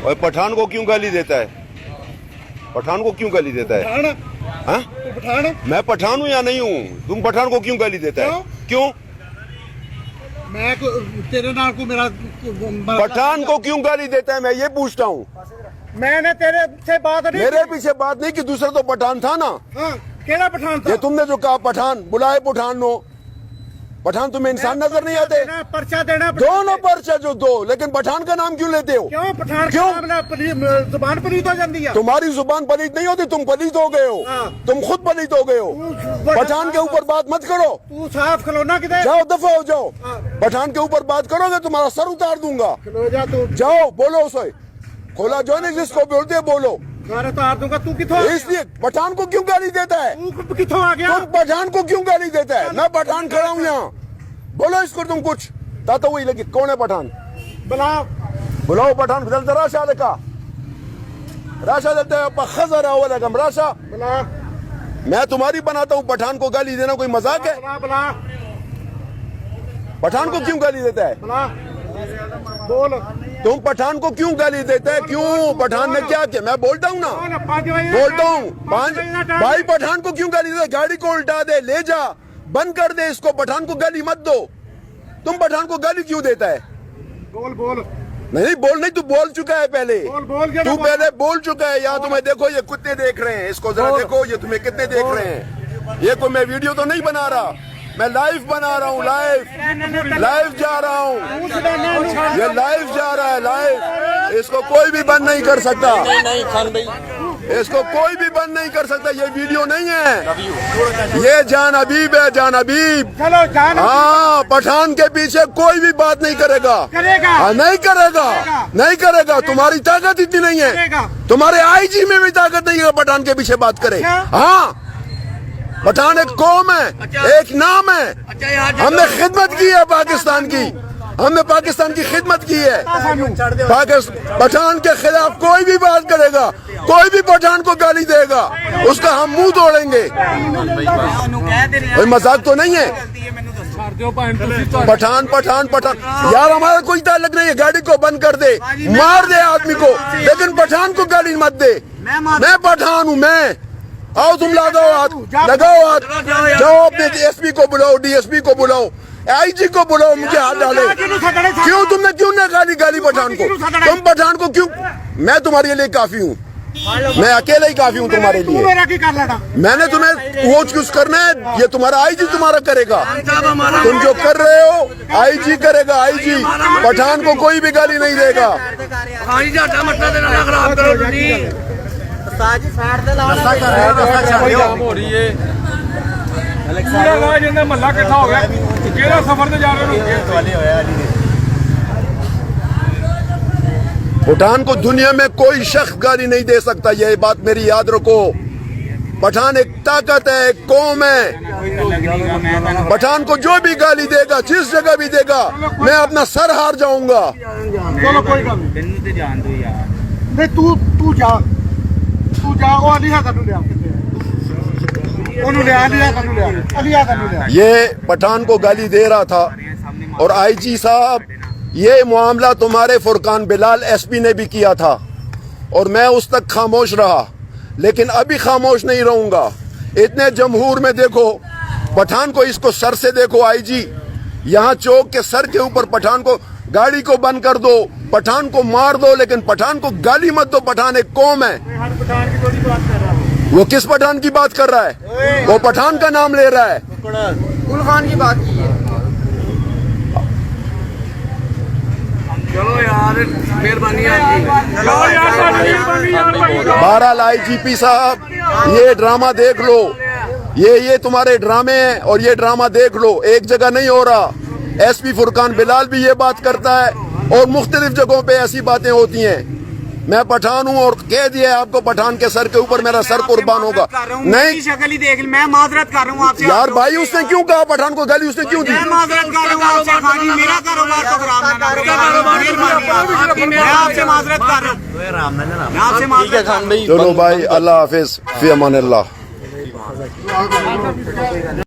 और पठान को क्यों गाली देता है? पठान को क्यों गाली देता है? हाँ? मैं पठान हूँ या नहीं हूँ? तुम पठान को क्यों गाली देता है? क्यों? मैं तेरे नाल को मेरा पठान को क्यों गाली देता है, मैं ये पूछता हूँ। मैंने तेरे से बात नहीं, मेरे पीछे बात नहीं कि दूसरा तो पठान था ना। हाँ, केड़ा पठान था? ये तुमने जो कहा पठान, बुलाए पठान नो। पठान तुम्हें इंसान नजर नहीं आते? पर्चा देना दोनों पर्चा जो दो, लेकिन पठान का नाम क्यों लेते हो? क्यों पठान क्यों? जुबान पलीत हो जाती है। तुम्हारी जुबान पलीत नहीं होती, तुम पलीत हो गए हो। तुम खुद पलीत हो गए हो। पठान के ऊपर बात मत करो। तू साफ खिलौना किधर? जाओ, दफा हो जाओ। पठान के ऊपर बात करोगे तुम्हारा सर उतार दूंगा। खिलो जा तू। जाओ, बोलो उसे। खोला जो नहीं जिसको बोलते बोलो। सारे तो दूंगा। तू किथों? इसलिए पठान को क्यों गाली देता है? तू किथों आ गया? तुम पठान को क्यों गाली देता है? मैं पठान खड़ा हूँ यहाँ। बोलो इसको तुम कुछ। ताता वही लगी, कौन है पठान? बुलाओ पठान। राशा देखा, राशा देते हैं खजर अवलगम राशा। मैं तुम्हारी बनाता हूँ, पठान को गाली देना कोई मजाक है? पठान को क्यों गाली देता है? बोल। तुम पठान को क्यों गाली देता है? क्यों? पठान ने क्या किया? मैं बोलता हूँ ना, बोलता हूँ। भाई पठान को क्यों गाली देता है? गाड़ी को उल्टा दे, ले जा, बंद कर दे इसको। पठान को गाली मत दो। तुम पठान को गाली क्यों देता है? बोल बोल। नहीं बोल, नहीं तू बोल चुका है पहले। बोल तू पहले बोल चुका है। यहाँ तुम्हें देखो, ये कितने देख रहे हैं, इसको जरा देखो, ये तुम्हें कितने देख रहे हैं। ये कोई मैं वीडियो तो नहीं बना रहा, मैं लाइव बना रहा हूँ। लाइव जा रहा हूँ, ये लाइव जा रहा है, लाइव। इसको कोई भी बंद नहीं कर सकता, इसको कोई भी बंद नहीं कर सकता। ये वीडियो नहीं है, ये जान हबीब है, जान हबीब। हाँ, पठान के पीछे कोई भी बात नहीं करेगा। हाँ, नहीं करेगा, नहीं करेगा। तुम्हारी ताकत इतनी नहीं है, तुम्हारे आईजी में भी ताकत नहीं है पठान के पीछे बात करे। हाँ, पठान एक कौम है, एक नाम है। हमने खिदमत की है पाकिस्तान की, हमने पाकिस्तान की खिदमत की है। पठान के खिलाफ कोई भी बात करेगा, कोई भी पठान को गाली देगा, उसका हम मुंह तोड़ेंगे। कोई मजाक तो नहीं है। पठान पठान पठान यार, हमारा कोई ताल्लुक नहीं है। गाड़ी को बंद कर दे, मार दे आदमी को, लेकिन पठान को गाली मत दे। मैं पठान हूँ, मैं। आओ तुम लगाओ हाथ, लगाओ हाथ। जाओ अपने एसपी को बुलाओ, डीएसपी को बुलाओ, आईजी को बुलाओ, मुझे हाथ डाले। क्यों तुमने क्यों ना गाली पठान को? तुम पठान को क्यों? मैं तुम्हारे लिए काफी हूँ, मैं अकेले ही काफी हूँ तुम्हारे लिए। मैंने तुम्हें वो चूज करना है, ये तुम्हारा आईजी तुम्हारा करेगा। तुम जो कर रहे हो आईजी करेगा, आईजी। पठान को कोई भी गाली नहीं देगा। पठान को दुनिया में कोई शख्स गाली नहीं दे सकता, ये बात मेरी याद रखो। पठान एक ताकत है, एक कौम है। पठान को जो भी गाली देगा, जिस जगह भी देगा, मैं अपना सर हार जाऊंगा। चलो कोई गल नहीं, तू जा, तू जा। वो अली है कनु लिया। ये पठान को गाली दे रहा था। और आईजी साहब, ये मामला तुम्हारे फुरकान बिलाल एसपी ने भी किया था, और मैं उस तक खामोश रहा, लेकिन अभी खामोश नहीं रहूंगा। इतने जमहूर में देखो पठान को, इसको सर से देखो आईजी, यहाँ चौक के सर के ऊपर पठान को, गाड़ी को बंद कर दो, पठान को मार दो, लेकिन पठान को गाली मत दो। पठान एक कौम है। वो किस पठान की बात कर रहा है? वो पठान का नाम ले रहा है। गुल खान की बात की है। चलो यार, मेहरबानी। बहरहाल आईजीपी साहब, ये ड्रामा देख लो, ये तुम्हारे ड्रामे हैं, और ये ड्रामा देख लो, एक जगह नहीं हो रहा। एसपी फुरकान बिलाल भी ये बात करता है, और मुख्तलिफ जगहों पे ऐसी बातें होती हैं। मैं पठान हूँ, और कह दिया आपको, पठान के सर के ऊपर मेरा सर कुर्बान होगा। नहीं, शक्ल ही देख, मैं माजरत कर रहा हूँ आपसे। यार भाई, उसने क्यों कहा पठान को गाली? उसने क्यों दी? मैं माजरत कर रहा हूँ आपसे। मेरा कारोबार तो खराब ना करो। मैं आपसे माजरत कर रहा हूँ, मैं आपसे माजरत। चलो भाई, अल्लाह हाफिज, फी अमान अल्लाह।